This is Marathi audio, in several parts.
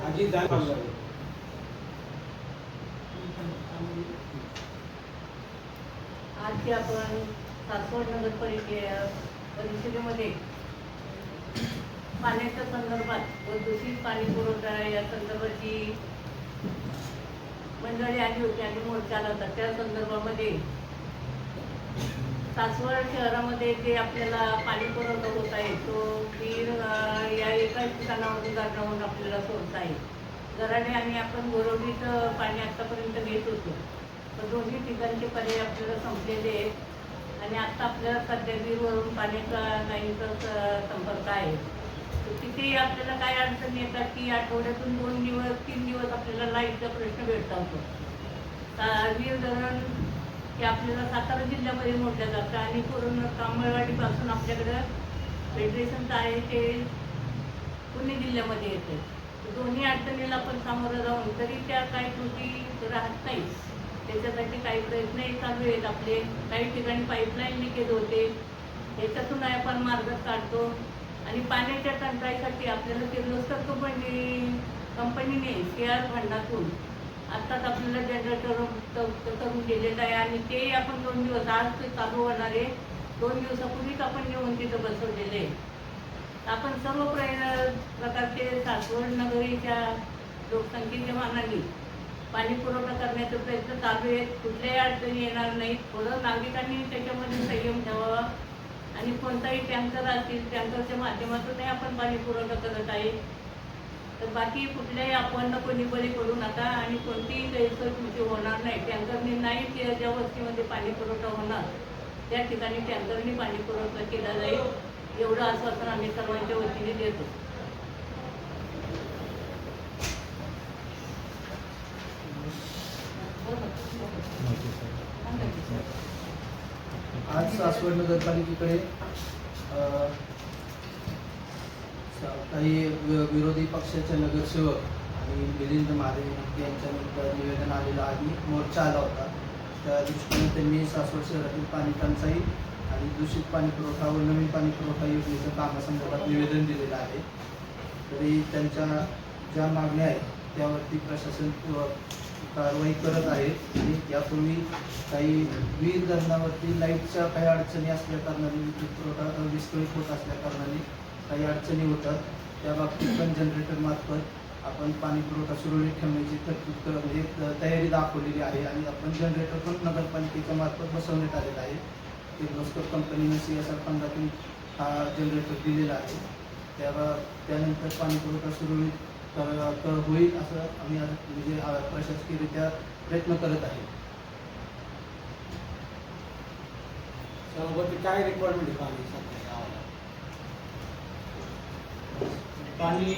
आज आपण सासवड नगर परिषदेमध्ये पाण्याच्या संदर्भात व दूषित पाणी पुरवठा या संदर्भाची मंडळी आली होती आणि मोर्चा आला होता। त्या संदर्भामध्ये सासवड शहरामध्ये जे आपल्याला पाणी पुरवठा होत आहे तो वीर या एकाच ठिकाणावरून गाठावरून आपल्याला सोडत आहे। गराडे आणि आपण गोरवडीत पाणी आतापर्यंत घेत होतो, तर दोन्ही ठिकाणचे पर्याय आपल्याला संपलेले आहेत आणि आता आपल्याला सध्या वीरवरून पाण्याचा लाईनचा संपर्क आहे। तिथे आपल्याला काय अडचणी येतात की आठवड्यातून 2 दिवस 3 दिवस आपल्याला लाईटचा प्रश्न भेटता होतो। वीर धरण हे आपल्याला सातारा जिल्ह्यामध्ये मोडलं जातं आणि पूर्ण कांबळवाडीपासून आपल्याकडं फेडरेशनचं आहे ते पुणे जिल्ह्यामध्ये येते। दोन्ही अडचणीला आपण सामोरं जाऊन तरी त्या काही त्रुटी राहत नाही, त्याच्यासाठी काही प्रयत्नही चालू आहेत आपले। काही ठिकाणी पाईपलाईन लिकेज होते, याच्यातून आपण मार्ग काढतो आणि पाण्याच्या टंचाईसाठी आपल्याला किर्लोस्कर कंपनीने CR फंडातून आत्ताच आपल्याला जनरेटर करून दिलेलं आहे आणि ते आपण 2 दिवस आज ते चालू होणारे 2 दिवसापूर्वीच आपण येऊन तिथं बसवलेले। आपण सर्व प्रकारचे सासवड नगरीच्या लोकसंख्येच्या मानाने पाणी पुरवठा करण्याचा प्रयत्न चालू आहे। कुठल्याही अडचणी येणार नाहीत। थोडं नागरिकांनी त्याच्यामध्ये संयम ठेवावा आणि कोणताही टँकर असतील टँकरच्या माध्यमातूनही आपण पाणी पुरवठा करत आहे। तर बाकी कुठल्याही आपण कोणी बळी पडू नका आणि कोणतीही गैरसोय तुमची होणार नाही। टँकरने नाही ज्या वस्तीमध्ये पाणी पुरवठा होणार त्या ठिकाणी टँकरने पाणी पुरवठा केला जाईल, एवढं आश्वासन आम्ही सर्वांच्या वतीने देतो। आज सासवड नगरपालिकेकडे काही विरोधी पक्षाचे नगरसेवक आणि मिलिंद महादेव यांच्या निवेदन आलेलं आणि मोर्चा आला होता। त्या दृष्टीने त्यांनी सासवड शहरातील पाणी टंचाई आणि दूषित पाणी पुरवठा व नवीन पाणी पुरवठा योजनेच्या कामासंदर्भात निवेदन दिलेलं आहे। तरी त्यांच्या ज्या मागण्या आहेत त्यावरती प्रशासन कारवाई करत आहे आणि यापूर्वी काही वीर धरणावरती लाईटच्या काही अडचणी असल्या कारणाने विद्युत पुरवठा विस्कळीत होत असल्या कारणाने काही अडचणी होतात। त्या बाबतीत पण जनरेटर मार्फत आपण पाणी पुरवठा सुरळीत ठेवण्याची तरतूद म्हणजे तयारी दाखवलेली आहे आणि आपण जनरेटर पण नगरपालिकेच्या मार्फत बसवण्यात आलेला आहे। किर्लोस्कर कंपनीने CSR फंडातून हा जनरेटर दिलेला आहे। त्यानंतर पाणी पुरवठा सुरळीत होईल असं आम्ही म्हणजे प्रशासकीयरित्या प्रयत्न करत आहे। सभापती काय रिक्वायरमेंट आहे पाणी 1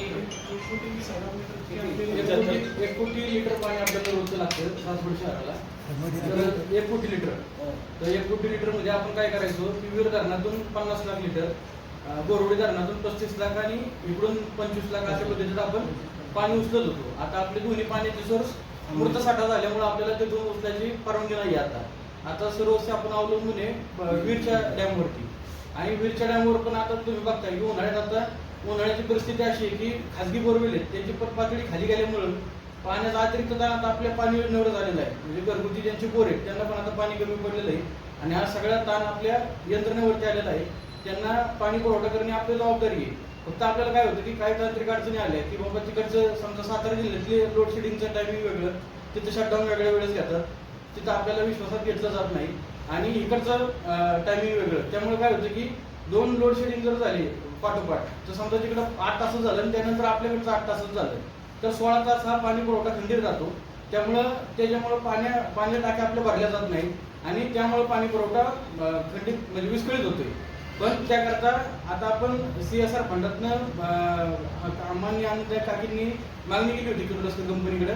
कोटी लिटर पाणी आपल्याला रोजचं लागतं सासवड शहराला। 1 कोटी लिटर, तर 1 कोटी लिटर मध्ये आपण काय करायचो की वीर धरणातून 50 लाख लिटर, गोरवडी धरणातून 35 लाख आणि इकडून 25 लाख अशा पद्धतीत आपण पाणी उचलत होतो। आता आपले दोन्ही पाण्याचे सोर्स मृत साठा झाल्यामुळे आपल्याला तिथून उचलायची परवानगी नाही आता सर्वस्व आपण अवलंबून आहे वीरच्या डॅमवरती आणि वीरच्या डॅमवर पण आता तुम्ही बघताय की उन्हाळ्याची परिस्थिती अशी आहे की खाजगी बोरवेल आहेत त्यांची पातळी खाली गेल्यामुळे पाण्याचा अतिरिक्त ताण आता आपल्या पाणी योजनेवर झालेला आहे। म्हणजे घरगुती ज्यांची बोर आहेत त्यांना पण आता पाणी कमी पडलेलं आहे आणि हा सगळा ताण आपल्या यंत्रणेवरती आलेला आहे। त्यांना पाणी पुरवठा करणे आपली जबाबदारी आहे। फक्त आपल्याला काय होतं की काही तांत्रिक अडचणी आल्या की बाबा तिकडचं समजा सातारा जिल्ह्यातले लोड शेडिंगचं टायमिंग वेगळं, तिथं शटडाऊन वेगळ्या वेळेस घेतात, तिथं आपल्याला विश्वासात घेतलं जात नाही आणि इकडचं टायमिंग वेगळं। त्यामुळे काय होतं की 2 लोड शेडिंग जर झाली पाठोपाठ, तर समजा तिकडं 8 तास झालं आणि त्यानंतर आपल्याकडचं 8 तास झालं, तर 16 तास हा पाणी पुरवठा खंडित राहतो। त्याच्यामुळं पाणी टाक्या आपल्या भरल्या जात नाही आणि त्यामुळे पाणी पुरवठा खंडित म्हणजे विस्कळीत होतोय। पण त्याकरता आता आपण CSR फंडातनं माननीय आमदार काकींनी मागणी केली होती किर्लोस्कर कंपनीकडे।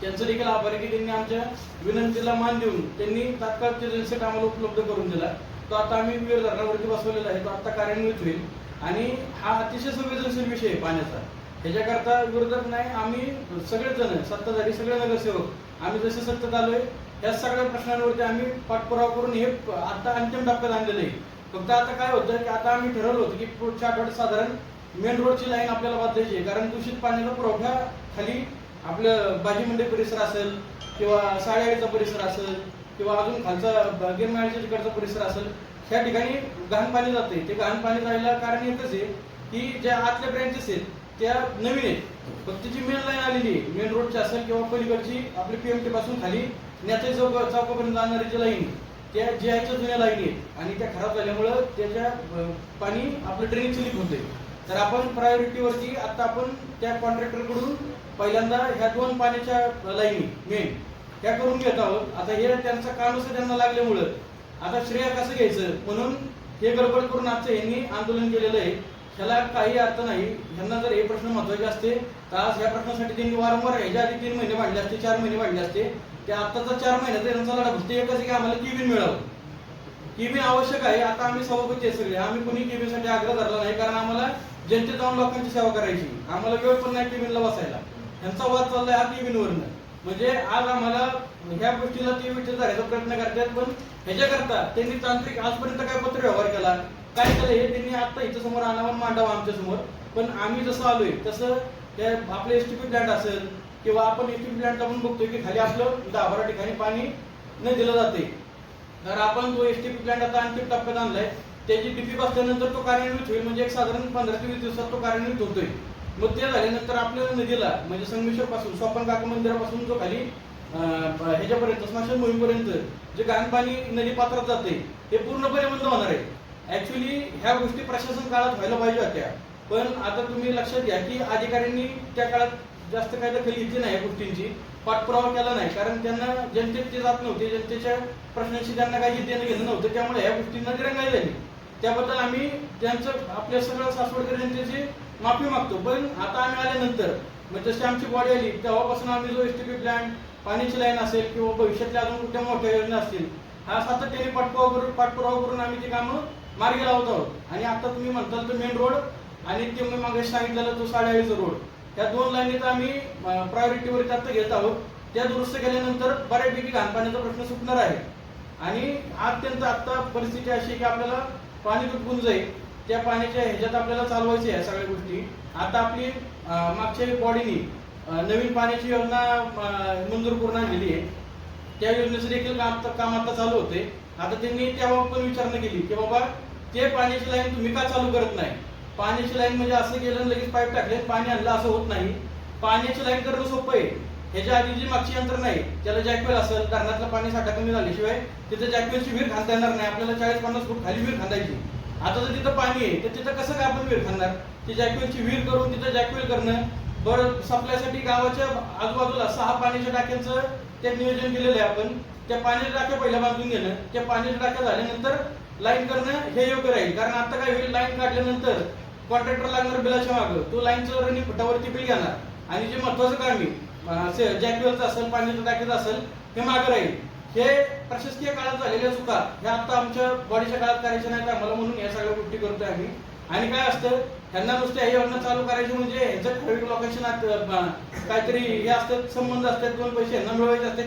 त्यांचं देखील आभार आहे की त्यांनी आमच्या विनंतीला मान देऊन त्यांनी तात्काळ ते जनसेट आम्हाला उपलब्ध करून दिला। तो आता आम्ही वीर धरणावरती बसवलेला आहे, तो आता कार्यान्वित होईल आणि हा अतिशय संवेदनशील विषय आहे पाण्याचा। ह्याच्याकरता विरोधक नाही, आम्ही सगळेजण सत्ताधारी सगळे नगरसेवक आम्ही जसे सत्तेत आलोय या सगळ्या प्रश्नांवरती आम्ही पाठपुरावा करून हे आता अंतिम टप्प्यात आणलेलं आहे। फक्त आता काय होतं की आता आम्ही ठरवलं होतं की पुढच्या आठवड्यात साधारण मेन रोडची लाईन आपल्याला बदलायची आहे, कारण दूषित पाण्याचा पुरवठा खाली आपलं भाजी मंडी परिसर असेल किंवा साडेआळीचा परिसर असेल किंवा अजून खालचा गिरमाळ्याच्या तिकडचा परिसर असेल, ह्या ठिकाणी घाण पाणी जाते. ते घाण पाणी जायला कारण एकच आहे की ज्या आतल्या ब्रँचेस आहेत त्या नवीन आहेत, फक्त जी मेन लाईन आलेली आहे मेन रोडची असेल किंवा पलीकडची आपली PMT पासून खाली न्याचे चौकापर्यंत जाणारी जी लाईन त्या JIच्या जुन्या लाईनी आहेत आणि त्या खराब झाल्यामुळं त्याच्या पाणी आपलं ड्रेनेजचं लीक होते. तर आपण प्रायोरिटीवरती आता आपण त्या कॉन्ट्रॅक्टरकडून पहिल्यांदा ह्या 2 पाण्याच्या लाईनी मेन ह्या करून घेत आहोत. आता हे त्यांचं काम असं त्यांना लागल्यामुळं आता श्रेय कसं घ्यायचं म्हणून हे गडबड करून आजचं यांनी आंदोलन केलेलं आहे. ह्याला काही अर्थ नाही. ह्यांना जर हे प्रश्न महत्वाचे असते तर आज ह्या प्रश्नासाठी त्यांनी वारंवार ह्याच्या आधी 3 महिने वाढले असते, 4 महिने वाढले असते. ते आत्ताचा 4 महिन्याचा यांचा लढा बसते एकच की आम्हाला केबिन मिळावं. केबिन आवश्यक आहे. आता आम्ही सभापती आहे सगळे, आम्ही कोणी केबिनसाठी आग्रह धरला नाही, कारण आम्हाला जनतेत जाऊन लोकांची सेवा करायची, आम्हाला वेळ पण नाही केबिनला बसायला. ह्यांचा वाद चाललाय हा केबिनवरनं. म्हणजे आज आम्हाला ह्या गोष्टीला ते विचार धरायचा प्रयत्न करतात, पण ह्याच्याकरता त्यांनी तांत्रिक आजपर्यंत काय पत्र व्यवहार केला काय केलं हे त्यांनी आता इथं समोर आणावं मांडावं आमच्या समोर. पण आम्ही जसं आलोय तसं त्या आपले STP प्लांट असेल किंवा आपण STP प्लांटला पण बघतोय की खाली आपलं 10-12 ठिकाणी पाणी न दिलं जाते. तर आपण तो STP प्लांट आता अंतिम टप्प्यात आणलाय. त्याची DP बसल्यानंतर तो कार्यान्वित होईल, म्हणजे एक साधारण 15 ते 20 दिवसात तो कार्यान्वित होतोय. मग ते झाल्यानंतर आपल्या नदीला म्हणजे संगमेश्वर पासून सोपान काका मंदिरापासून जो खाली ह्याच्यापर्यंत स्मशान भूमीपर्यंत जे घाण पाणी नदी पात्रात जाते हे पूर्णपणे बंद होणार आहे. ऍक्च्युली ह्या गोष्टी प्रशासन काळात व्हायला पाहिजे होत्या, पण आता तुम्ही लक्षात घ्या की अधिकाऱ्यांनी त्या काळात जास्त काही दखल घेतली नाही या गोष्टींची, पाठपुरावा केला नाही, कारण त्यांना जनतेत ते जात नव्हते, जनतेच्या प्रश्नांशी त्यांना काही देणं घेणं नव्हतं, त्यामुळे ह्या गोष्टींना दिरंगाई झाली. त्याबद्दल आम्ही त्यांचं आपल्या सगळं सासवडकर जनतेची माफी मागतो. पण आता आम्ही आल्यानंतर म्हणजे जशी आमची बॉडी आली तेव्हापासून आम्ही जो STP प्लांट पाण्याची लाईन असेल किंवा भविष्यातल्या अजून कुठल्या मोठ्या योजना असतील हा सातत्याने पाठपुरावा करून आम्ही ती कामं मार्गी लावत आहोत. आणि आता तुम्ही म्हणताल तर मेन रोड आणि ते मी मागे सांगितलेला तो साडेआळीचा रोड ह्या 2 लाईनीत आम्ही प्रायोरिटीवरती आता घेत आहोत. त्या दुरुस्त केल्यानंतर बऱ्यापैकी घाण पाण्याचा प्रश्न सुटणार आहे. आणि अत्यंत आता परिस्थिती अशी की आपल्याला पाणी तुटून जाईल, त्या पाण्याच्या ह्याच्यात आपल्याला चालवायचे आहे सगळ्या गोष्टी. आता आपली मागच्या बॉडीनी नवीन पाण्याची योजना मंजूर करून आणलेली आहे. त्या योजनेचं देखील काम आता चालू होते. आता त्यांनी त्याबाबत पण विचारणा केली की बाबा ते पाण्याची लाईन तुम्ही का चालू करत नाही. पाण्याची लाईन म्हणजे असं केलं लगेच पाईप टाकले पाणी आणलं असं होत नाही. पाण्याची लाईन करणं सोपं आहे. ह्याच्या आधी जी मागची यंत्रणा आहे त्याला जॅकवेल असेल, धरणातलं पाणी साठा कमी झाल्याशिवाय तिथे जॅकवेलची विहीर खांदता येणार नाही. आपल्याला 40-50 फूट खाली विहीर खांदायची. आता जर तिथं पाणी आहे तर तिथं कसं काय आपण विहीर खांदणार. ती जॅकवेलची विहीर करून तिथं जॅकवेल करणं, बरं सप्लायसाठी गावाच्या आजूबाजूला 6 पाण्याच्या टाक्यांचं ते नियोजन केलेलं आहे आपण. त्या पाण्याच्या टाक्या पहिल्या बांधून घेणं, त्या पाण्याच्या टाक्या झाल्यानंतर लाईन करणं हे योग्य राहील. कारण आता काय होईल, लाईन काढल्यानंतर कॉन्ट्रॅक्टर लागणार बिलाच्या मागं, तो लाईनचं रनिंग फुटावरती बिल घेणार आणि जे महत्वाचं काम आहे जॅकवेलचं असेल पाण्याच्या टाक्याचं असेल हे मागं राहील. हे प्रशासकीय काळात झालेल्या चुका ह्या आता आमच्या बॉडीच्या काळात करायच्या नाहीत आम्हाला, म्हणून या सगळ्या गोष्टी करतोय आम्ही. आणि काय असतं ह्यांना नुसते हे योजना चालू करायची म्हणजे ह्याचं ठराविक लोकांशी काहीतरी हे असतात, संबंध असतात, 2 पैसे ह्यांना मिळवायचे असतात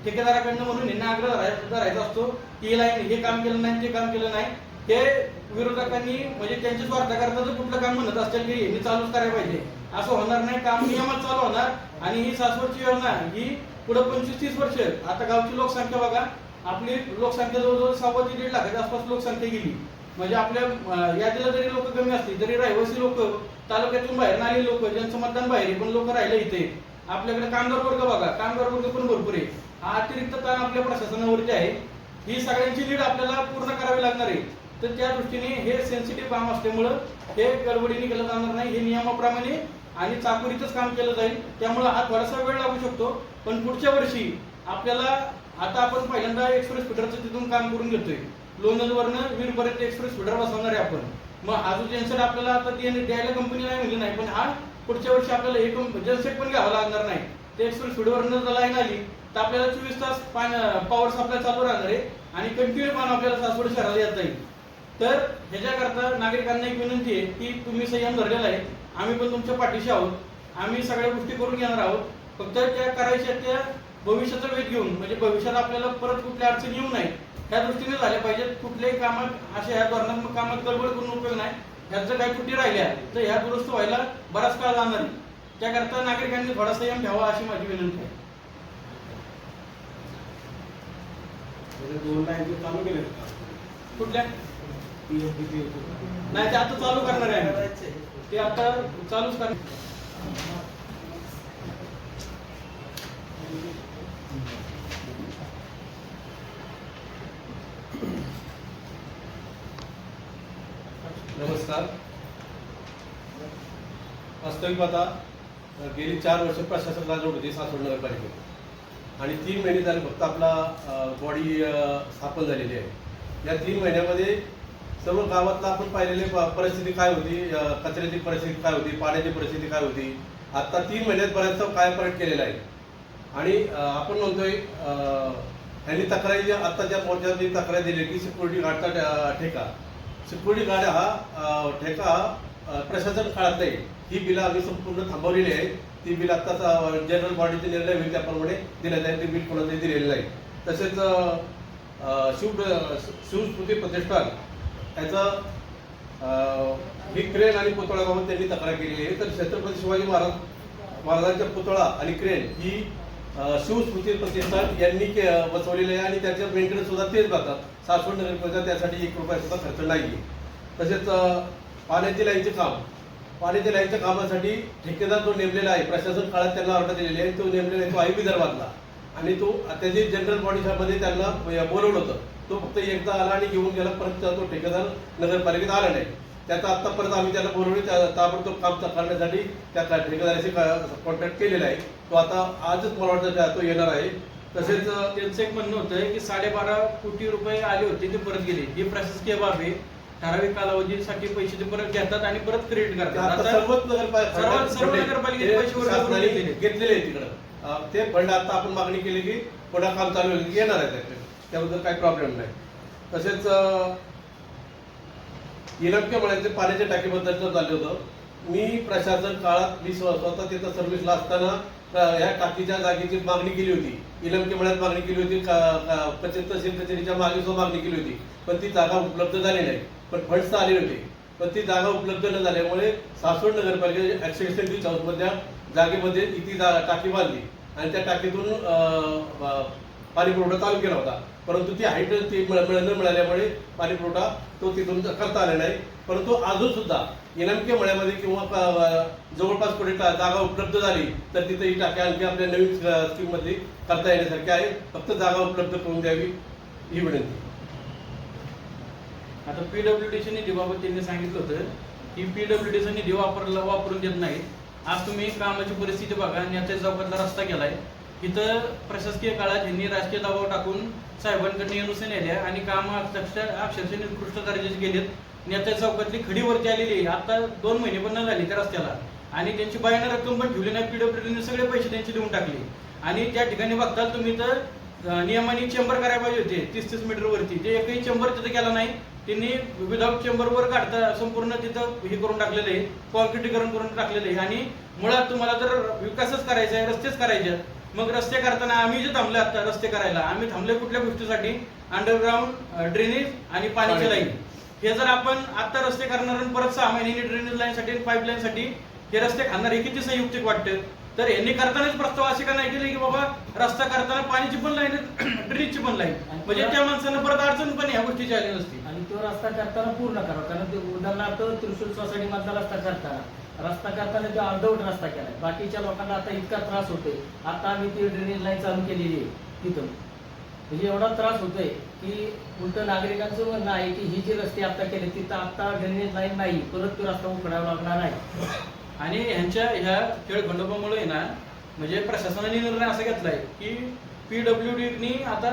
ठेकेदाराकडनं, म्हणून ह्यांना आग्रह धरायचा असतो की लाईन हे काम केलं नाही ते काम केलं नाही. हे विरोधकांनी म्हणजे त्यांच्या स्वार्थाकरता जर कुठलं काम म्हणत असेल की हे चालूच करायला पाहिजे असं होणार नाही. काम नियमात चालू होणार. आणि ही सासवडची योजना ही पुढे 25-30 वर्ष. आता गावची लोकसंख्या बघा, आपली लोकसंख्या जवळजवळ 1.25 ते 1.5 लाखाच्या आसपास लोकसंख्या गेली. म्हणजे आपल्या यादीला जरी लोक कमी असतील तरी रहिवासी लोक, तालुक्यातून बाहेर आलेली लोक, ज्यांचं मतदान बाहेर आहे पण लोक राहिले इथे. आपल्याकडे कामगार वर्ग बघा, कामगार वर्ग पण भरपूर आहे. हा अतिरिक्त ताण आपल्या प्रशासनावरती आहे. ही सगळ्यांची लीड आपल्याला पूर्ण करावी लागणार आहे. तर त्या दृष्टीने हे सेन्सिटिव्ह काम असल्यामुळं हे गडबडीने केलं जाणार नाही. हे नियमाप्रमाणे आणि चाकुरीतच काम केलं जाईल. त्यामुळे हा थोडासा वेळ लागू शकतो, पण पुढच्या वर्षी आपल्याला आता आपण पहिल्यांदा एक्सप्रेस फिडरचं तिथून काम करून घेतोय. लोणंदवरनं वीरपर्यंत एक्सप्रेस फिडर बसवणार आहे आपण. मग हा जो जनसेट आपल्याला आता द्यायला कंपनी नाही म्हणजे नाही, पण हा पुढच्या वर्षी आपल्याला एक जनसेट पण घ्यावा लागणार नाही. ते एक्सप्रेस फिडरवरनं जर लाईन आली तर आपल्याला 24 तास पॉवर सप्लाय चालू राहणार आहे आणि कंटिन्यू पाणी आपल्याला सासवड शहराला येत जाईल. तर ह्याच्याकरता नागरिकांना एक विनंती आहे की तुम्ही संयम धरलेला आहे, आम्ही पण तुमच्या पाठीशी आहोत. आम्ही सगळ्या गोष्टी करून घेणार आहोत. फक्त त्या करायच्या त्या भविष्याचा वेध घेऊन, म्हणजे भविष्यात आपल्याला परत कुठल्या अडचणी येऊ नये ह्या दृष्टीने झाल्या पाहिजेत. कुठल्याही कामात अशा ह्या धोरणात्मक कामात गडबड करून उपयोग नाही. ह्यात जर काही त्रुटी राहिल्या तर ह्या दुरुस्त व्हायला बराच काळ जाणार आहे. त्याकरता नागरिकांनी थोडा संयम ठेवा अशी माझी विनंती आहे. 2 लाईन चालू केले कुठल्या PFDP नाही ते आता चालू करणार आहे, ते आता चालूच करणार. नमस्कार. वास्तविक पाहता गेली 4 वर्ष प्रशासन राजवट होती सासवड नगरपालिकेत आणि 3 महिने झाले फक्त आपला बॉडी स्थापन झालेली आहे. या 3 महिन्यामध्ये सर्व गावातला आपण पाहिलेली परिस्थिती काय होती, कचऱ्याची परिस्थिती काय होती, पाण्याची परिस्थिती काय होती, आता 3 महिन्यात बऱ्याचसा कायापालट केलेला आहे. आणि आपण म्हणतोय यांनी तक्रारी आता ज्या मोर्चाची तक्रार दिली की सिक्युरिटी गार्डचा ठेका, सिक्युरिटी गार्ड हा ठेका प्रशासन काळात नाही. ही बिलं आम्ही संपूर्ण थांबवलेली आहे. ती बिल आत्ताच जनरल बॉडीचे निर्णय होईल त्याप्रमाणे दिले जाईल. ते बिल कोणालाही दिलेलं नाही. तसेच शिवस्मृती प्रतिष्ठान याचं ही क्रेन आणि पुतळ्याबाबत त्यांनी तक्रार केलेली आहे. तर छत्रपती शिवाजी महाराजांच्या पुतळा आणि क्रेन ही शिवस्मृती प्रतिष्ठान यांनी बसवलेली आहे आणि त्याच्या मेंटेनन्स सुद्धा तेच जातात. सासवड नगरपालिका त्यासाठी 1 रुपया सुद्धा खर्च नाही. तसेच पाण्याची लाईनच्या कामासाठी ठेकेदार जो नेमलेला आहे, प्रशासन काळात त्यांना ऑर्डर दिलेली आहे, तो नेमलेला आहे, तो आहे विदर्भातला. आणि तो त्याची जनरल बॉडीमध्ये त्यांना बोलवलं होतं. तो फक्त एकदा आला आणि घेऊन गेला, परत तो ठेकेदार नगरपालिकेत आला नाही. त्याचा आता परत आम्ही त्याला बोलवले, ताबडतोब काम करण्यासाठी त्या ठेकेदाराशी कॉन्टॅक्ट केलेला आहे. तो आता आजच मला वाटतं तो येणार आहे. तसेच त्यांचं एक म्हणणं होतं की 12.5 कोटी रुपये आले होते ते परत गेले. ही प्रशासकीय बाब आहे. ठराविक कालावधीसाठी पैसे ते परत घेतात आणि परत क्रेडिट करतात. आता सर्व नगरपालिकेचे पैसे घेतलेले आहे तिकडं. ते फंड आता आपण मागणी केली की पुन्हा काम चालू येणार आहे त्याबद्दल काही प्रॉब्लेम नाही. तसेच इलमके म्हणायचे पाण्याच्या टाकीबद्दल झालं होतं. मी प्रशासन काळात मी स्वतः तिथं सर्व्हिसला असताना ह्या टाकीच्या जागेची मागणी केली होती. इलमके मळ्यात मागणी केली होती, 75 तहसील कचेरीच्या मागे सुद्धा मागणी केली होती, पण ती जागा उपलब्ध झाली नाही. पण फंड्स आले होते, पण ती जागा उपलब्ध न झाल्यामुळे सासवड नगरपालिकेच्या ऍक्सेसिबिलिटी हाऊसमधल्या जागेमध्ये ती टाकी बांधली आणि त्या टाकीतून पाणी पुरवठा चालू केला होता. परंतु ती हाईट ती न मिळाल्यामुळे पाणी पुरवठा तो तिथून करता आला नाही. परंतु अजून सुद्धा इनामके मळ्यामध्ये किंवा जवळपास कुठे जागा उपलब्ध झाली तर तिथे ही टाकी आणखी आपल्या नवीन स्कीममध्ये करता येण्यासारखी आहे. फक्त जागा उपलब्ध करून द्यावी ही विनंती. आता PWDच्या निधीबाबत त्यांनी सांगितलं होतं की PWDचा निधी वापरून देत नाही. आज तुम्ही कामाची परिस्थिती बघा. नेत्या चौकातला रस्ता केलाय. इथं प्रशासकीय काळात यांनी राजकीय दबाव टाकून साहेबांकडे एनओसी नेल्या आणि कामं अक्षरशः निकृष्ट दर्जाचे गेलेत. नेत्या चौकातली खडीवरती आलेली आहे. आता 2 महिने पण न झाले त्या रस्त्याला आणि त्यांची बायानं रक्कम पण ठेवली नाही. PWDने सगळे पैसे त्यांचे देऊन टाकले आणि त्या ठिकाणी बघताल तुम्ही तर नियमाने चेंबर करायला पाहिजे होते 30-30 मीटर वरती. ते एकही चेंबर तिथे केला नाही. त्यांनी विदाउट चेंबरवर काढता संपूर्ण तिथं हे करून टाकलेलं आहे, कॉन्क्रिटीकरण करून टाकलेलं आहे. आणि मुळात तुम्हाला जर विकासच करायचा आहे, रस्तेच करायचे, मग रस्ते करताना आम्ही जे थांबले आता रस्ते करायला, आम्ही थांबले कुठल्या गोष्टीसाठी? अंडरग्राऊंड ड्रेनेज आणि पाण्याची लाईन. हे जर आपण आता रस्ते करणार आणि परत 6 महिन्यांनी ड्रेनेज लाईनसाठी आणि पाईपलाईनसाठी हे रस्ते खाणार, हे किती संयुक्तिक वाटतं? तर यांनी करतानाच प्रस्ताव असे का नाही केले की बाबा रस्ता करताना पाण्याची पण लाईन, ड्रेनेजची पण लाईन, म्हणजे त्या माणसांना परत अडचण पण ह्या गोष्टीची आली नसती. आणि तो रस्ता करताना पूर्ण करावा. कारण ते उदाहरणार्थ त्रिशूल सोसायटी मधला रस्ता करताना तो अर्धवट रस्ता केलाय. बाकीच्या लोकांना आता इतका त्रास होतोय. आता आम्ही ती ड्रेनेज लाईन चालू केलेली आहे तिथं, म्हणजे एवढा त्रास होतोय की उलट नागरिकांचं म्हणणं आहे की ही जी रस्ते आता केले तिथं आता ड्रेनेज लाईन नाही, परत तो रस्ता उकडावा लागणार आहे. आणि ह्यांच्या ह्या खेळखंडोबामुळे ना, म्हणजे प्रशासनाने निर्णय असा घेतलाय की PWDनी आता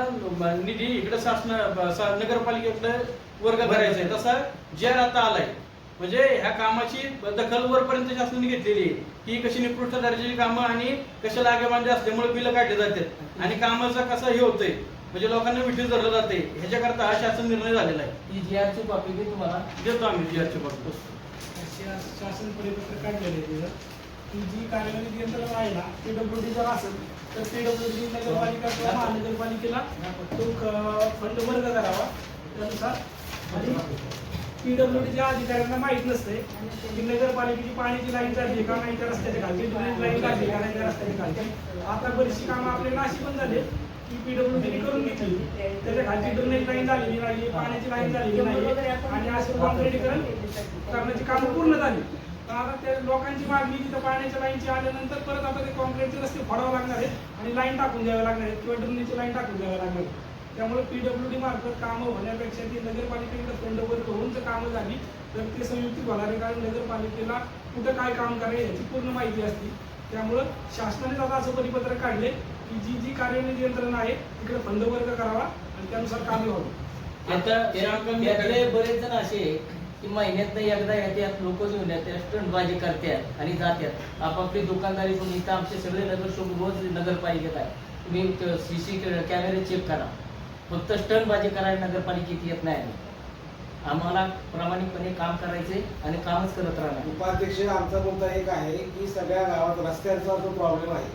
निधी इकडे नगरपालिकेकडे वर्ग करायचा आहे. तसा JR आता आलाय. म्हणजे ह्या कामाची दखल वरपर्यंत शासनाने घेतलेली आहे की कशी निकृष्ट दर्जाची कामं आणि कशा लागेबांधे असल्यामुळे बिलं काढले जातात आणि कामाचा कसा हे होतंय, म्हणजे लोकांना विठीस धरलं जाते. ह्याच्याकरता हा शासन निर्णय झालेला आहे. ही JR ची कॉपी मी तुम्हाला देतो आम्ही JR ची कॉपी. शासन परिपत्रक काढलेले आहे की जी कार्यकारी यंत्रणा आहे ना PWD जर असेल तर PWD नगरपालिका किंवा महानगरपालिकेला तो फंड वर्ग करावा त्यानुसार. आणि पीडब्ल्यूडीच्या अधिकाऱ्यांना माहित नसते की नगरपालिकेची पाण्याची लाईन झाली का नाही, त्या रस्त्याच्या खालची लाईन झाली का नाही, त्या रस्त्याच्या खालची. आता बरीचशी कामं आपले नाशी पण झाले की पीडब्ल्यूडीने करून घेतली, त्याच्या खालची ड्रेनेज लाईन झालेली नाही, पाण्याची लाईन झालेली नाही आणि असे कॉन्क्रिटीकरण करण्याची कामं पूर्ण झाली. पण आता त्या लोकांची मागणी तिथं पाण्याच्या लाईनची आल्यानंतर परत आता ते कॉन्क्रीटचे रस्ते फोडावे लागणार आहेत आणि लाईन टाकून द्यावे लागणार आहेत किंवा ड्रेनेजची लाईन टाकून द्यावी लागणार आहे. त्यामुळे पीडब्ल्यूडी मार्फत कामं होण्यापेक्षा ती नगरपालिकेकडे फंडवर होऊन जर कामं झाली तर ते संयुक्तिक होणार आहे, कारण नगरपालिकेला कुठं काय काम करायचं याची पूर्ण माहिती असते. त्यामुळं शासनाने आता असं परिपत्रक काढले की जी जी कार्यनिर्वाह यंत्रणा आहे तिकडे फंड वर्ग करावा आणि त्यानुसार कामे व्हावी. आता त्यातले बरेच जण असे आहे की महिन्यात एकदा येतात, लोक घेऊन येतात, स्टंटबाजी करतात आणि जातात आपापली दुकानदारी. पण इथं आमचे सगळे नगरसेवक रोज नगरपालिकेत आहे, तुम्ही सीसी कॅमेरे चेक करा. फक्त स्टंटबाजी करायला नगरपालिकेत येत नाही. आम्हाला प्रामाणिकपणे काम करायचे आणि कामच करत राहणार. उपाध्यक्ष, आमचा मुद्दा एक आहे की सगळ्या गावात रस्त्यांचा जो प्रॉब्लेम आहे,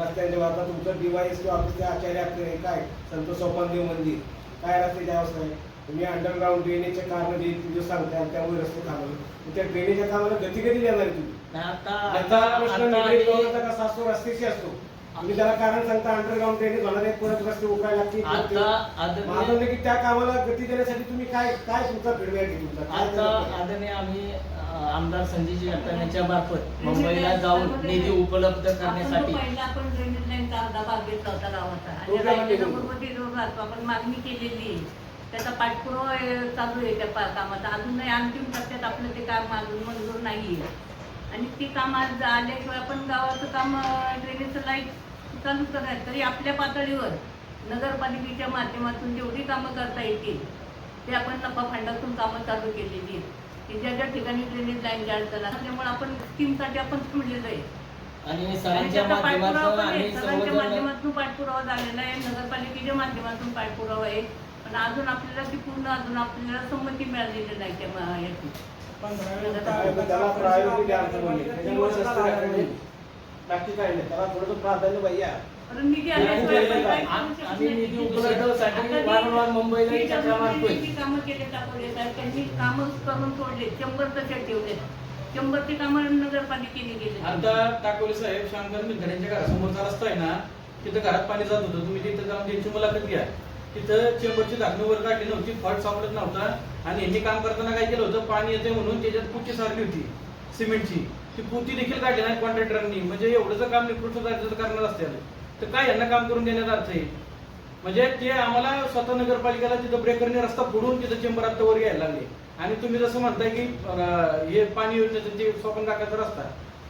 रस्त्यांच्या बाबतीत तुमचं DYSP ऑफिसचे आचार्य काय संत सोपानदेव मंदिर काय रस्त्याची अवस्था आहे. तुम्ही अंडरग्राऊंड ड्रेनेजचे कारण जे सांगताय त्यामुळे रस्ते थांबवले, त्या ड्रेनेजच्या कामाला गती कधी देणार आहे तुम्ही? याचा प्रश्न निगडीत कसा असतो, रस्त्याशी असतो. तुम्ही त्याला कारण सांगता अंडरग्राऊंड ड्रेनेज होणार आहे, परत रस्ते उकरायला लागतील. माझं की त्या कामाला गती देण्यासाठी तुम्ही काय काय तुमचा फीडबॅक आहे तुमचा? आदरणीय आम्ही आमदार संजयजी जगताप यांच्या मार्फत मुंबईला जाऊन निधी उपलब्ध करण्यासाठी पहिला आपण ड्रेनेज लाईनचा अर्धा भाग घेतला होता गावाचा तो आणि काय राहिलेला म्हणजे? पूर्वती रोड राहतो, आपण मागणी केलेली आहे. त्याचा पाठपुरावा चालू आहे त्या कामाचा. अजूनही अंतिम टप्प्यात आपलं ते काम अजून मंजूर नाही आहे आणि ती काम आज आल्याशिवाय आपण गावाचं काम ड्रेनेजचं लाईट चालू करायचं. तरी आपल्या पातळीवर नगरपालिकेच्या माध्यमातून जेवढी कामं करता येतील ते आपण नफा फंडातून कामं चालू केलेली आहेत की ज्या ज्या ठिकाणी ड्रेनेज लाईन अडचण आहे त्यामुळे आपण स्कीमसाठी आपण थांबलेलो आहे आणि सरांच्या माध्यमातून आम्ही सरांच्या सर्वजण माध्यमातून पाठपुरावा झालेला आहे, नगरपालिकेच्या माध्यमातून पाठपुरावा आहे. पण अजून आपल्याला ती पूर्ण अजून आपल्याला संमती मिळालेली नाही त्या याची. 15 त्याला प्रायोरिटी द्यायचं म्हणजे त्याच्यामुळे रस्ते राखणे बाकी काय नाही, त्याला थोडंसं प्राधान्य पाहिजे. पण निधी आल्याशिवाय आपण काही करू शकत आम्ही नाही. निधी उपलब्धसाठी आता वारंवार मुंबईला ती चक्रा मारतोय. जी कामं केले टाकवले साहेब, त्यांनी कामं करून तोडले, 100 तसे ठेवले. 100 ते कामं नगरपालिकेने केले. आता टाकोले साहेब शामकाल मित्रांच्या घरासमोरचा रस्ता आहे ना, तिथं घरात पाणी जात होतं. तुम्ही तिथं जाऊन त्यांची मुलाखत घ्या. तिथं चेंबरची झाकणं वर काढली नव्हती, फॉल्ट सापडत नव्हता आणि यांनी काम करताना काय केलं होतं, पाणी येते म्हणून त्याच्यात पुट्टी सारली होती सिमेंटची, ती पुट्टी देखील काढली नाही कॉन्ट्रॅक्टरांनी. म्हणजे एवढंच काम निकृष्ट दर्जाचं करणार असते तर काय यांना काम करून देण्याचा अर्थ आहे? म्हणजे ते आम्हाला स्वतः नगरपालिकेला तिथं ब्रेकरने रस्ता फोडून तिथं चेंबर आता वर यायला लागले. आणि तुम्ही जसं म्हणताय की हे पाणी योजनेचं ते स्वप्न टाकायचा रस्ता,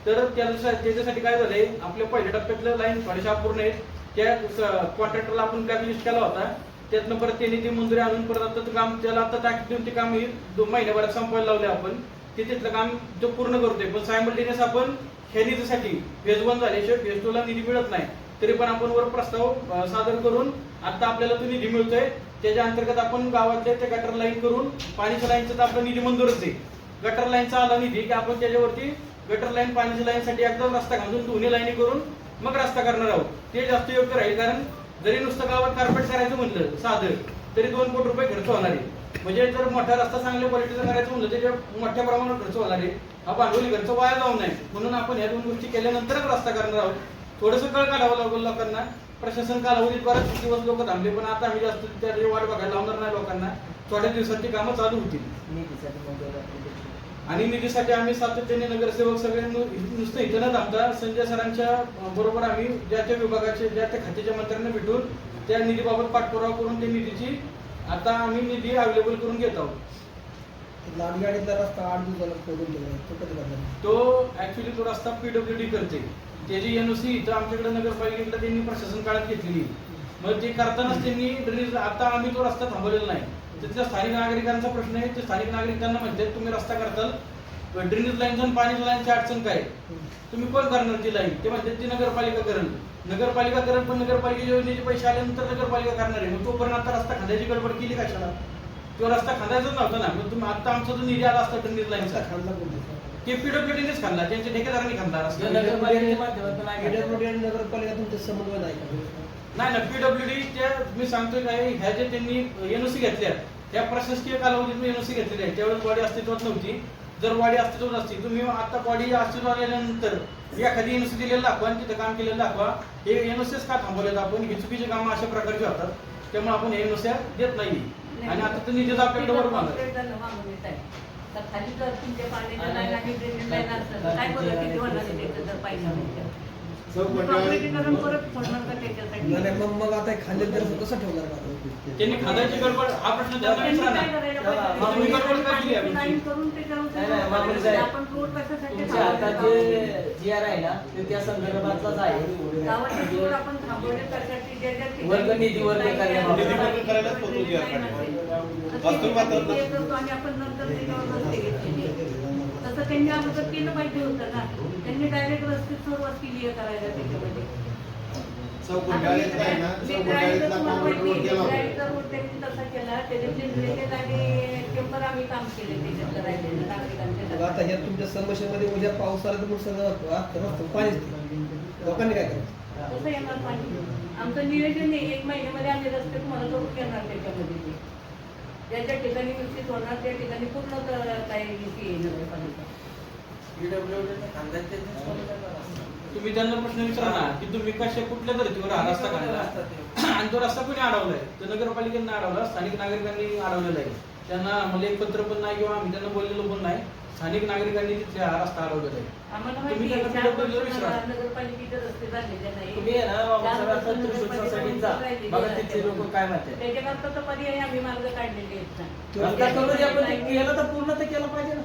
तर त्याच्यासाठी काय झालंय, आपल्या पहिल्या टप्प्यातल्या लाईन थोड्याशा अपूर्ण आहेत. त्या कॉन्ट्रॅक्टरला आपण ब्लॅकलिस्ट केला होता, त्यातनं परत त्यांनी ती मंजुरी आणून परत आता काम त्याला आता टाकी देऊन ते काम 2 महिन्याभरात संपवायला लावले आपण. ते तिथलं काम तो पूर्ण करतोय. पण सायमल्टेनियस आपण ह्या निधीसाठी फेज 1 झाल्याशिवाय फेज 2 ला निधी मिळत नाही. तरी पण आपण वर प्रस्ताव सादर करून आता आपल्याला तो निधी मिळतोय. त्याच्या अंतर्गत आपण गावातल्या त्या गटर लाईन करून पाण्याच्या लाईनचा तर आपला निधी मंजूरच आहे. गटर लाईनचा आला निधी की आपण त्याच्यावरती गटर लाईन पाण्याच्या लाईनसाठी एकदा रस्ता घालून दोन्ही लाईनी करून मग रस्ता करणार आहोत. ते जास्त योग्य राहील, कारण जरी नुसतं गावात कार्पेट करायचं म्हणलं साधं तरी 2 कोटी रुपये खर्च होणार आहे. म्हणजे जर मोठा रस्ता चांगल्या क्वालिटीचा करायचं म्हणलं त्याच्या मोठ्या प्रमाणात खर्च होणार आहे. हा भांडवली खर्च वाया जाऊ नये म्हणून आपण ह्या 2 गोष्टी केल्यानंतरच रस्ता करणार आहोत. थोडंसं कळ काढावं लागेल लोकांना. प्रशासन कालावधीत बरेच दिवस लोक थांबले, पण आता आम्ही जास्त त्याची वाट बघायला लावणार नाही लोकांना. थोड्या दिवसात ती कामं चालू होतील. आणि निधीसाठी आम्ही सातत्याने नगरसेवक सगळे नुसतं इथं न थांबता संजय सरांच्या बरोबर आम्ही ज्या त्या विभागाचे ज्या त्या खात्याच्या मंत्र्यांना भेटून त्या निधीबाबत पाठपुरावा करून त्या निधीची आता आम्ही निधी अवेलेबल करून घेत आहोत. लाडगाडीतला रस्ता 8 दिवसाला खोदून दिला, तो कधी करणार? तो ऍक्च्युली तो रस्ता PWD करते. त्याची NOC इथं आमच्याकडे नगरपालिकेला त्यांनी प्रशासन काळात घेतलेली. मग ते करतानाच त्यांनी ड्रेनेज, आता आम्ही तो रस्ता थांबवलेला नाही. तिथल्या स्थानिक नागरिकांचा प्रश्न आहे. ते स्थानिक नागरिकांना म्हणतात तुम्ही रस्ता करताल, ड्रेनेज लाईन आणि पाण्याच्या लाईनची अडचण काय, तुम्ही कोण करणार ती लाईन? ते म्हणतात ती नगरपालिका करेल. नगरपालिका करेल, पण नगरपालिकेच्या योजनेचे पैसे आल्यानंतर नगरपालिका करणार आहे. मग तोपर्यंत आता रस्ता खांद्याची गडबड केली कशाला? तो रस्ता खांदायचाच नव्हता ना. मग तुम्ही आता आमचा जो निधी आला असता ड्रेनेज लाईनचा खांदा कोणता? ते PWDनेच खाल्ला, त्यांच्या ठेकेदारांनी खाल्ला रस्ता. नगरपालिकेच्या माध्यमातून आहे. PWD आणि नगरपालिका तुमचे समन्वय नाही का? नाही ना, PWD त्या मी सांगतोय काय, ह्या जे त्यांनी NOC घेतल्या त्या प्रशासकीय कालावधीत मी एनओसी घेतलेली आहे. त्यावेळेस बॉडी अस्तित्वात नव्हती. जर बॉडी अस्तित्वात असती तुम्ही आता बॉडी अस्तित्वात आल्यानंतर एखादी एनओसी दिलेलं दाखवा आणि तिथं काम केलेलं दाखवा. हे एनओसीच का थांबवलेत आपण? ही चुकीची कामं अशा प्रकारची होतात. त्यामुळे आपण हे एनओसी देत नाही. आणि आता तर निधीच आपल्याकडे बरोबर मागून येत आहे. तर खाली जर तुमच्या पाण्याच्या लाईन आणि ड्रेनेज लाईन असतं तर काय बोलत किती होणार आहे त्याचं जर पाहिजे नाही कॉन्क्रिटीकरण परत फोडणार का त्याच्यासाठी? मग आता खाली तर कसं ठेवणार का? त्यांनी खांद्याची गडबड हा प्रश्न त्यांना विचारा ना. तुम्ही गडबड काय केली आहे? लाईन करून त्याच्यावर मामूली साहेब, आपण रोड कशासाठी तुमच्या आता जे GR आहे ना ते त्या संदर्भातलाच आहे. गावाचे रोड आपण थांबवले त्यासाठी ज्या ज्या ठिकाणी वर्ग निधी वर्ग करण्याबाबत. निधी वर्ग करायलाच होतो GR साठी. वास्तविक आणि आपण नंतर त्याच्यावर रस्ते घेतलेले. तसं त्यांनी अगोदर केलं पाहिजे होतं ना. त्यांनी डायरेक्ट रस्ते सुरुवात केली आहे करायला त्याच्यामध्ये. चौकोंडाळीतला आहे ना, चौकोंडाळीतला काँक्रीट रोड केला होता. रोड त्यांनी तसा केला. त्याच्यातले ड्रेनेज आणि टेम्पर आम्ही काम केले त्याच्यातलं राहिलेलं मग नागरिकांच्या. आता ह्या तुमच्या समस्येमध्ये उद्या पाऊस आला तर मग सगळं पाणी लोकांनी काय करायचं? कसं येणार पाणी? आमचं नियोजन नाही. 1 महिन्यामध्ये आम्ही रस्ते तुम्हाला करून घेणार त्याच्यामध्ये ते. ज्या ज्या ठिकाणी विकसित होणार त्या ठिकाणी पूर्ण तयारी येणार पाणी. तुम्ही त्यांना प्रश्न विचारा ना की तुम्ही कशा कुठल्या धर्तीवर हा रस्ता काढला आणि तो रस्ता कोणी अडवलाय? तर नगरपालिकेने अडवला, स्थानिक नागरिकांनी अडवलेला आहे. त्यांना मला एक पत्र पण नाही किंवा आम्ही त्यांना बोललेलो पण नाही. स्थानिक नागरिकांनी तिथे हा रस्ता अडवलेला आहे. आम्हाला तुम्ही माहिती आहे, त्यांना 4 बोललेलं विचारा. वर्ष नगरपालिकेचे रस्ते झालेले नाही. तुम्ही आहे ना बाबासाहेब आता त्रिशूल सोसायटीचा बघा तिथले लोक काय म्हणतात. त्याच्याकरता तर पर्याय आम्ही मार्ग काढलेले आहेत ना. रस्ता करू द्या पण ते केलं तर पूर्ण तर केलं पाहिजे ना.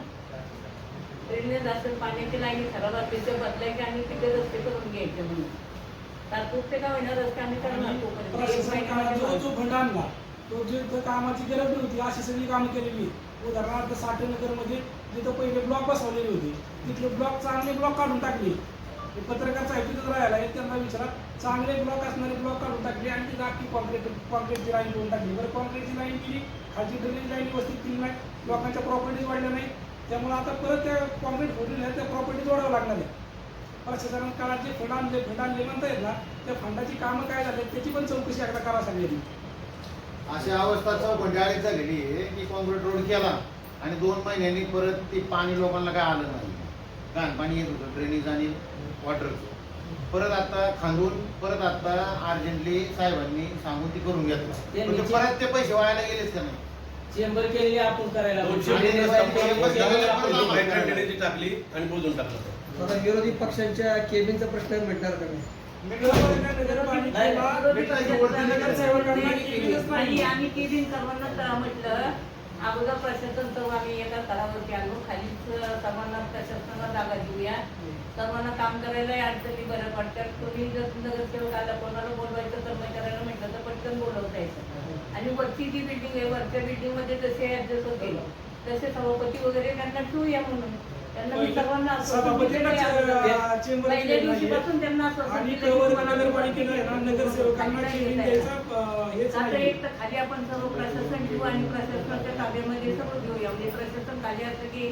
ड्रेनेज असेल, पाण्याची लाईन खराब असेल ते बदलायचे आणि तिथे रस्ते करून घ्यायचे म्हणून. तात्पुरते का होईना रस्ते आम्ही करणार तोपर्यंत. प्रशासन काळात जो फंड आणला तो जे कामाची गरज नव्हती अशी सगळी कामं केलेली. उदाहरणार्थ साठेनगरमध्ये जिथं पहिले ब्लॉक बसवलेले होते तिथले ब्लॉक चांगले ब्लॉक काढून टाकले. पत्रकार साहित्यातच राहायला आहेत त्यांना विचारा. चांगले ब्लॉक असणारे ब्लॉक काढून टाकले आणि तिथं अख्खी कॉन्क्रीटची लाईन घेऊन टाकली. बरं कॉन्क्रीटची लाईन केली, खालची ड्रेनेज लाईन व्यवस्थित केली नाही, लोकांच्या प्रॉपर्टीज वाढल्या नाही. त्यामुळे आता परत त्या कॉन्क्रीट फोडून त्या प्रॉपर्टी जोडावं लागणार आहे. प्रशासनाने काळात जे फंड आणले म्हणतायत ना त्या फंडाची कामं काय झाले त्याची पण चौकशी एकदा करा सगळ्यांनी. अशी अवस्था चौकोंडाळीत झालेली आहे की कॉन्क्रीट रोड केला आणि 2 महिन्यांनी परत ते पाणी लोकांना काय आलं नाही. घाण पाणी येत होतं ड्रेनेज आणि वॉटरचं. परत आता खांदून परत आता अर्जंटली साहेबांनी सांगून ती करून घेतलं. म्हणजे परत ते पैसे वायाला गेलेच का नाही? चेंबर केलेली आपण करायला ड्रेनेजची टाकली आणि बोलून टाकलं. आता विरोधी पक्षांच्या केबिनचा प्रश्न मिटणार का नाही? आणि आम्ही केबिन सर्वांना म्हटलं अगोदर प्रशासन सर्व आम्ही एका स्तरावरती आलो. खालीच सर्वांना प्रशासनाला जागा देऊया. सर्वांना काम करायला अडचणी बऱ्या पडतात. कोणी जर नगरसेवक आला कोणाला बोलवायचं कर्मचाऱ्याला म्हटलं तर पटकन बोलवता येतं. आणि वरची जी बिल्डिंग आहे वरच्या बिल्डिंग मध्ये जसे ऍडजस्ट होते तसे सभापती वगैरे त्यांना ठेवूया म्हणून त्यांना मी सर्वांना पहिल्या दिवशीपासून त्यांना आता एक तर खाली आपण सर्व प्रशासन ठेवू आणि प्रशासनाच्या ताब्यामध्ये सर्व घेऊया. म्हणजे प्रशासन खाली असं की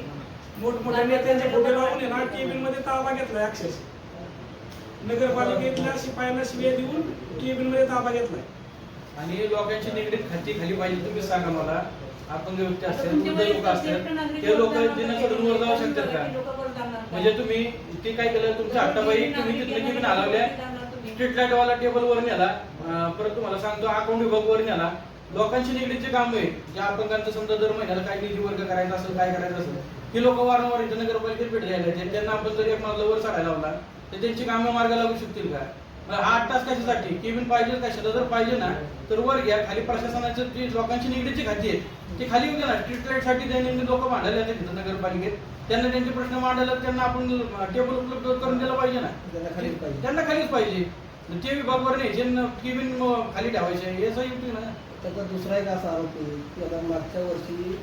मोठमोठ्या नेत्यांचे फोटो लावून ना केबिन मध्ये ताबा घेतलाय. अक्षरशः नगरपालिकेतल्या शिपायांना शिव्या देऊन केबिन मध्ये ताबा घेतलाय. आणि लोकांची निगडीत खाती खाली पाहिजे. तुम्ही सांगा मला अपंग व्यक्ती असेल, वृद्ध लोक असतील, ते लोक जिना सोडून वर जाऊ शकतात का? म्हणजे तुम्ही ते काय केलं तुमच्या हट्टाबाई तुम्ही तिथले केबिन हलवल्या, स्ट्रीट लाईट वाला टेबल वर नेला, परत तुम्हाला सांगतो अकाउंट विभाग वर नेला. लोकांची निगडीचे काम आहे ज्या अपंगांचं समजा दर महिन्याला काय निधी वर्ग करायचा असेल काय करायचं असेल ही लोक वारंवार इथं नगरपालिकेत भेट द्यायला येतात. त्यांना आपण जर एक मजला वर चढायला लावला तर त्यांची कामं मार्ग लागू शकतील का? 8 तास कशासाठी केबिन पाहिजे कशाला? जर पाहिजे ना तर वर घ्या. खाली प्रशासनाचं जी लोकांची निगडीची खाती आहेत ती खाली होते ना. स्ट्रीट लाईट साठी दैनंदिन लोक मांडायला येतात तिथं नगरपालिकेत. त्यांना त्यांचे प्रश्न मांडायला त्यांना आपण टेबल उपलब्ध करून दिला पाहिजे ना. त्यांना खालीच पाहिजे. ते विभागवर नाही जे केबिन खाली ठेवायचे हे सही होती ना. त्याचा दुसरा एक असा आरोप आहे की आता मागच्या वर्षी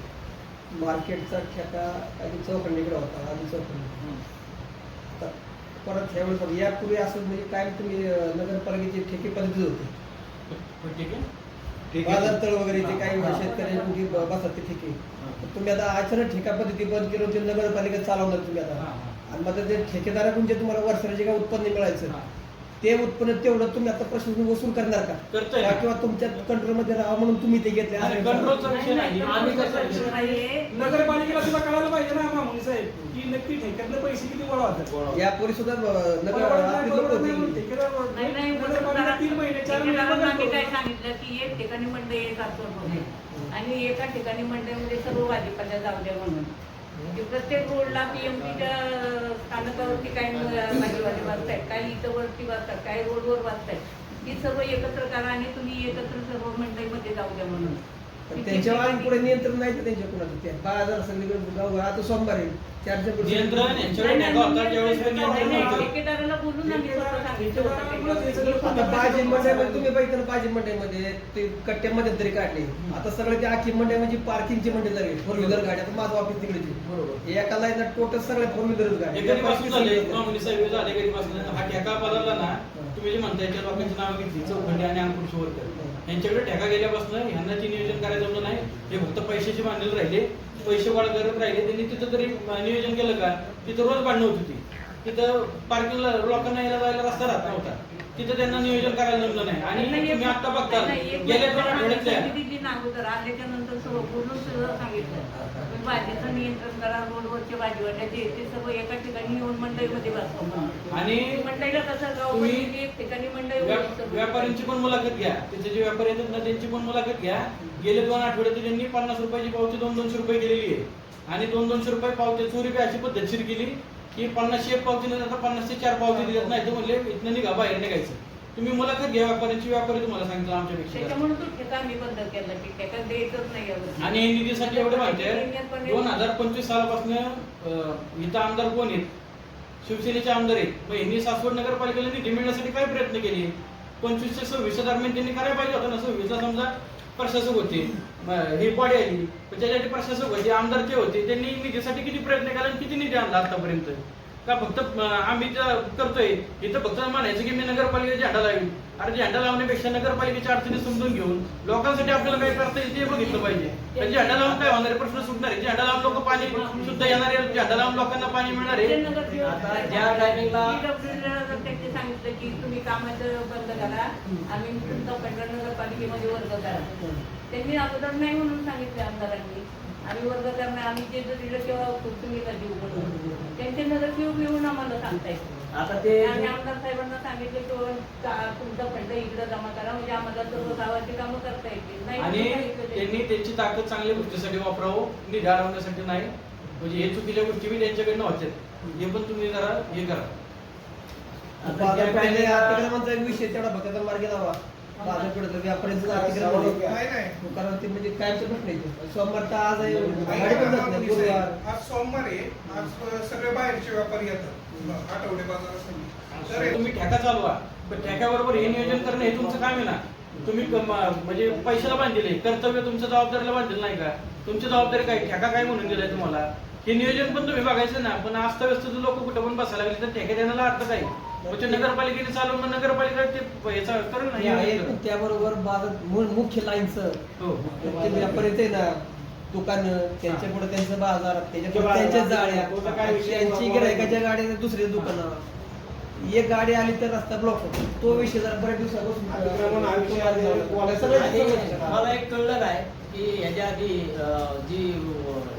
मार्केटचा ठेका काही चौखंडीकडे होता आधी चौखंडी. परत ह्यावेळेस यापूर्वी असं म्हणजे काय तुम्ही नगरपालिकेची ठेके पद्धती होती बाजार तळ वगैरे ते काही शेतकऱ्यांची बसतात ते ठेके. तुम्ही आता अचानक ठेका पद्धती बंद केलं ते नगरपालिका चालवणार तुम्ही आता. आणि मग ते ठेकेदाराकडून जे तुम्हाला वर्षाचे काय उत्पन्न मिळायचं ते उत्पन्न तेवढं तुम्ही आता प्रशासन वसूल करणार का? करतोय का किंवा तुमच्या कंट्रोलमध्ये राहा म्हणून तुम्ही ते घेतले आणि कंट्रोलचा विषय नाही. आम्ही कसं नगरपालिकेला सुद्धा कळायला पाहिजे ना मामुनी साहेब की नक्की ठेक्यातले पैसे किती गोळा होतात. यापूर्वी सुद्धा नगर परवडत नाही, आर्थिक लोक परवडत नाही होते. म्हणून ठेकेदार परवडत नाही नाही. नाही नगरपालिका 3 महिने 4 महिने ठेकेदारांना आम्ही काय बघतो. सांगितलं की एक ठिकाणी मंडई आहे सासवडमध्ये आणि एका ठिकाणी मंडईमध्ये सर्व भाजीपाला जाऊ द्या म्हणून की प्रत्येक रोडला पीएमपीच्या स्थानकावरती काही भाजीवाले वाचतायत, काही इथं वरती वाचतात, काही रोडवर वाचतायत. ही सर्व एकत्र करा आणि तुम्ही एकत्र सर्व मंडईमध्ये जाऊ द्या म्हणून. पण त्यांच्यावर पुढे नियंत्रण नाही तर त्यांच्या कुणाचं ते बाजार सगळीकडे गाव आता सोमवारी चर्चा करू. नियंत्रण यांच्याकडे ठेका होता त्यावेळेस काही नियंत्रण नव्हतं. ठेकेदाराला बोलून आम्ही स्वतः सांगितलं होतं. आता भाजी मंडईमध्ये तुम्ही बघितलं भाजी मंडईमध्ये ते कट्ट्यामध्ये तरी काढले. आता सगळं ते आखी मंडई म्हणजे पार्किंगची मंडई झाली. 4 व्हीलर गाड्या आता माझं ऑफिस तिकडेची बरोबर एका लाईन टोटल सगळ्या 4 व्हीलरच हे कधीपासून झाले गाड्या. मामुली साहेब झाले कधीपासून हा ठेका बदलला ना तुम्ही जे म्हणताय त्या लोकांची नावं घेतली चौखंडी आणि अंकुश शिवरकर यांच्याकडे ठेका गेल्यापासून यांना जे नियोजन करायचं जमलं नाही. हे फक्त पैशाचे बांधलेले राहिले, पैसे गोळा करत राहिले. त्यांनी तिथं तरी नियोजन केलं का तिथं रोज भांडणं होत होती. तिथं पार्किंगला लोकांना यायला जायला रस्ता राहत नव्हता. तिथं त्यांना नियोजन करायला जमलं नाही. आणि तुम्ही आता बघता गेल्या 2 आठवड्यातल्या अगोदर आल्याच्या नंतर सर्व बोलून सगळं सांगितलं भाजीचं नियंत्रण करा, रोडवरचे भाजीवाल्याचे ते सर्व एका ठिकाणी येऊन मंडईमध्ये बसतो. आणि मंडईला कसं गाव तुम्ही एक ठिकाणी मंडई व्यापाऱ्यांची पण मुलाखत घ्या. तिथे जे व्यापारी आहेत ना त्यांची पण मुलाखत घ्या. गेले 2 आठवड्यात त्यांनी 50 रुपयाची पावती 200 रुपये केलेली आहे. आणि 200 रुपये पावती चोरी बी अशी पद्धतशीर केली की 50 एक पावती न जाता 50 ते 4 पावती देत नाही. तर म्हणले इथनं निघा, बाहेर निघायचं. तुम्ही मुलाखत घ्या व्यापाऱ्यांची, व्यापारी तुम्हाला सांगितलं आमच्यापेक्षा. त्याच्यामुळे तो ठेका आम्ही बंद केला की ठेका द्यायचंच नाही यावर्षी. आणि हे निधीसाठी एवढे माहिती आहे 2025 सालापासून इथं आमदार कोण आहेत? शिवसेनेचे आमदार आहेत. मग यांनी सासवड नगरपालिकेला निधी मिळण्यासाठी काय प्रयत्न केले? 25 ते 26 दरम्यान त्यांनी करायला पाहिजे होतं ना. 26ला समजा प्रशासक होते, ही बॉडी आली, पण त्याच्यासाठी प्रशासक होते, आमदार ते होते. त्यांनी निधीसाठी किती प्रयत्न केला आणि किती निधी आणला आतापर्यंत? का फक्त आम्ही करतोय इथं फक्त म्हणायचं की मी नगरपालिकेचा झेंडा लावेल. अरे झेंडा लावण्यापेक्षा नगरपालिकेच्या अडचणी समजून घेऊन लोकांसाठी आपल्याला काय करता येईल ते बघितलं पाहिजे. तर झेंडा लावून काय होणार आहे? प्रश्न सुटणार आहे. झेंडा लावून लोक पाणी शुद्ध येणार आहे, झेंडा लावून लोकांना पाणी मिळणार आहे. आता ज्या टायमिंगला त्यांनी सांगितलं की तुम्ही कामाचं बंद करा, आम्ही तुमचा पंढर नगरपालिकेमध्ये वर्ग करा. त्यांनी अगोदर नाही म्हणून सांगितले आमदारांनी. आम्ही वर्ग करणार, आम्ही जे दिलं तेव्हा तुम्ही कधी उघडून त्यांचे नगरसेवक येऊन आम्हाला सांगतायत. आता ते आणि आमदार साहेबांना सांगितलं की तुमचा फंड इकडे जमा करा म्हणजे आम्हाला सर्व गावाची कामं करता येतील. नाही आणि त्यांनी त्यांची ताकद चांगल्या गोष्टीसाठी वापरावं, निधी अडवण्यासाठी नाही. म्हणजे हे चुकीच्या गोष्टी बी त्यांच्याकडनं होत्यात. हे पण तुम्ही जरा हे करा. अतिक्रमणचा एक विषय तेवढा भक्ताचा मार्ग लावा. बाजारपेठेत व्यापाऱ्यांचं अतिक्रमण आहे. कारण ते म्हणजे कायमचं प्रश्न आहे. सोमवारचा आज आहे, गाडी पण जात नाही. गुरुवार आज सोमवार आहे, आज सगळे बाहेरचे व्यापारी येतात आठवडे बाजारासाठी. तर तुम्ही ठेका चालवा, पण ठेक्याबरोबर हे नियोजन करणं हे तुमचं काम आहे ना. तुम्ही म्हणजे पैशाला बांधले, कर्तव्य तुमच्या जबाबदारीला बांधलेलं नाही का? तुमची जबाबदारी काय? ठेका काय म्हणून दिलाय तुम्हाला? हे नियोजन पण तुम्ही बघायचं ना. पण अस्तव्यस्त लोक कुठं पण बसायला लागले तर ठेका देण्याला अर्थ काय? म्हणजे नगरपालिकेने चालवून मग नगरपालिका ते याचा करून पण त्याबरोबर बाजार मुख्य लाईनचं व्यापारीच आहे ना, दुकान त्यांच्या पुढे त्यांचा बाजार, त्यांच्या जाळ्या, त्यांची गिरायकाच्या गाड्या दुसऱ्या दुकानावर एक गाडी आली तर रस्ता ब्लॉक होतो. तो विषय जरा बऱ्याच दिवसापासून मला एक कळलं काय की याच्या आधी जी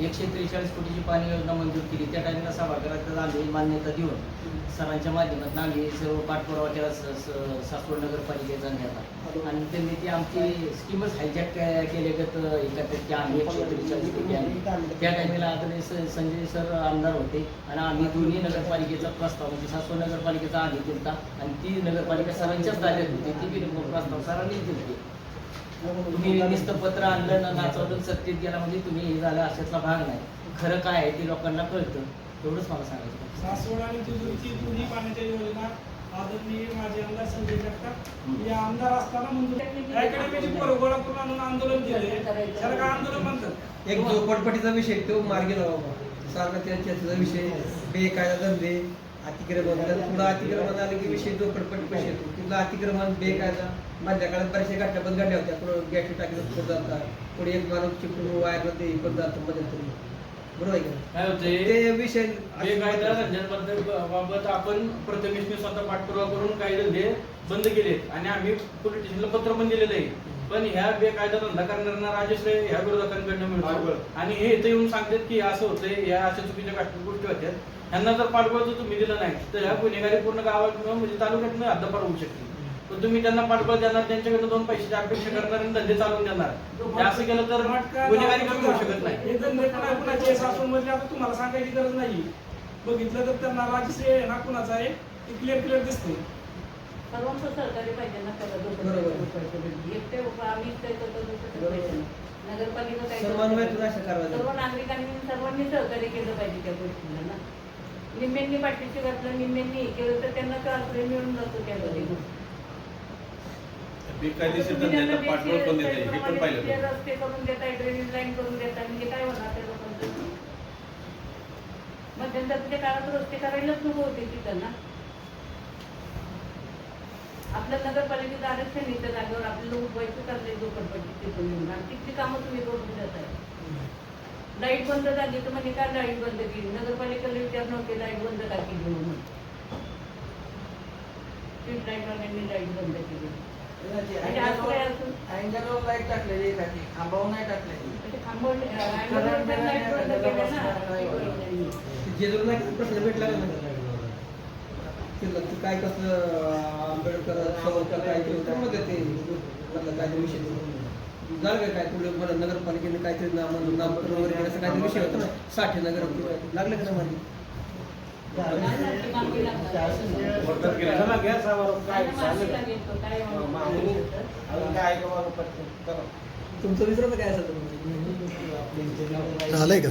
143 कोटीची पाणी योजना मंजूर केली त्या टाइमला सभागृहात आम्ही मान्यता देऊन सरांच्या माध्यमातून आम्ही सर्व पाठपुरावा केला सासवड नगरपालिकेचा नेता. आणि त्यांनी ती आमची स्कीमच हायजॅक केल्यागत एकत्रित की आम्ही 143 कोटी आणली. त्या टाइमला आता संजय सर आमदार होते आणि आम्ही दोन्ही नगरपालिकेचा प्रस्ताव म्हणजे सासवड नगरपालिकेचा आम्ही दिलता आणि ती नगरपालिका सरांच्याच ताब्यात होती. ती बी प्रस्ताव सरांनीच दिली. तुम्ही नुसतं पत्र आणलं ना, नाचवलं, सत्तेत गेला म्हणजे तुम्ही हे झालं अशातला भाग नाही. खरं काय आहे ते लोकांना कळतं. एवढंच मला सांगायचं. सासवड आणि जेजुरीची दोन्ही पाण्याच्या योजना आदरणीय माझे आमदार संजय जगताप या आमदार असताना मंजूर अकॅडमीची पोरं गोळा करून आणून आंदोलन केले. त्याला काय आंदोलन म्हणतात? एक झोपडपट्टीचा विषय तो मार्गी लावा. सारखं त्याचा विषय बेकायदा धंदे, अतिक्रमण, पुढं अतिक्रमण आलं की विषय झोपडपट्टी पैसे येतो. तिथलं अतिक्रमण बेकायदा मधल्या काळात बऱ्याचशा घटना पण घडल्या होत्या. पुढं गॅस टाकीला जातात, पुढे एक माणूस चिपळूण वायरला ते पण जातं मध्ये. बरोबर आहे का? काय होतंय ते विषय बेकायदा धंद्यांबद्दल बाबत आपण प्रथमेश मी स्वतः पाठपुरावा करून काही धंदे बंद केलेत आणि आम्ही पोलीस स्टेशनला पत्र पण दिलेलं आहे. पण ह्या बेकायदा धंदा करणाऱ्यांना राजश्रय ह्या विरोधकांकडनं मिळतो आणि हे इथे येऊन सांगतात की असं होतंय, या अशा चुकीच्या गोष्टी होत्यात. ह्यांना जर पाठबळ जर तुम्ही दिलं नाही तर ह्या गुन्हेगारी पूर्ण गावात म्हणजे तालुक्यात हद्दपार होऊ शकते. पण तुम्ही त्यांना पाठबळ देणार, त्यांच्याकडे 2 पैशाची अपेक्षा करणार आणि धंदे चालवून देणार, हे असं केलं तर गुन्हेगारी कमी होऊ शकत नाही. हे धंदे कुणाचे सासूमध्ये आता तुम्हाला सांगायची गरज नाही. बघितलं तर त्यांना राजश्रेय ना कुणाचा आहे ते क्लिअर दिसते. सर्वांचं सहकार्य पाहिजे ना बरोबर. एकटे आम्ही ते करतो दुसरं पाहिजे ना. नगरपालिका काय सर्वांवर अशा कारवाई सर्व नागरिकांनी सर्वांनी सहकार्य केलं पाहिजे त्या गोष्टीला ना. निम्म्यांनी पाठीशी घातलं, निम्म्यांनी केलं तर त्यांना तर आश्रय मिळून जातो त्यामध्ये. बेकायदेशीर धंद्यांना पाठबळ पण देते, हे पण पाहिलं पाहिजे. रस्ते करून देताय, ड्रेनेज लाईन करून देताय, म्हणजे काय होणार त्या लोकांचं? मध्यंतरीच्या काळात रस्ते करायलाच नको होते तिथं ना. आपल्या नगरपालिकेचं आरक्षण इथं जागेवर आपल्याला उठवायचं चाललंय झोपडपट्टी तिथून येऊन आणि तिथली कामं तुम्ही करून देत आहे. लाईट बंद झाली तर म्हणजे काय लाईट बंद केली? नगरपालिकेला विचार नव्हते लाईट बंद का केली म्हणून. स्ट्रीट लाईटवाल्यांनी लाईट बंद केली. म्हणजे आज काय असून लाईट टाकलेली आहे, खांबावर नाही टाकलेली. म्हणजे थांबवले लाईट बंद केल्या ना. जेजुरीला प्रश्न भेटला का काय कसं आंबेडकर सावरकर काय केलं त्यामध्ये ते काय विषय झालं काय पुढे मला नगरपालिकेने काहीतरी नामकरण वगैरे केलं असं काहीतरी विषय होता ना. साठे नगर लागलं का नाही? तुमचं विसरत काय असं झालंय का?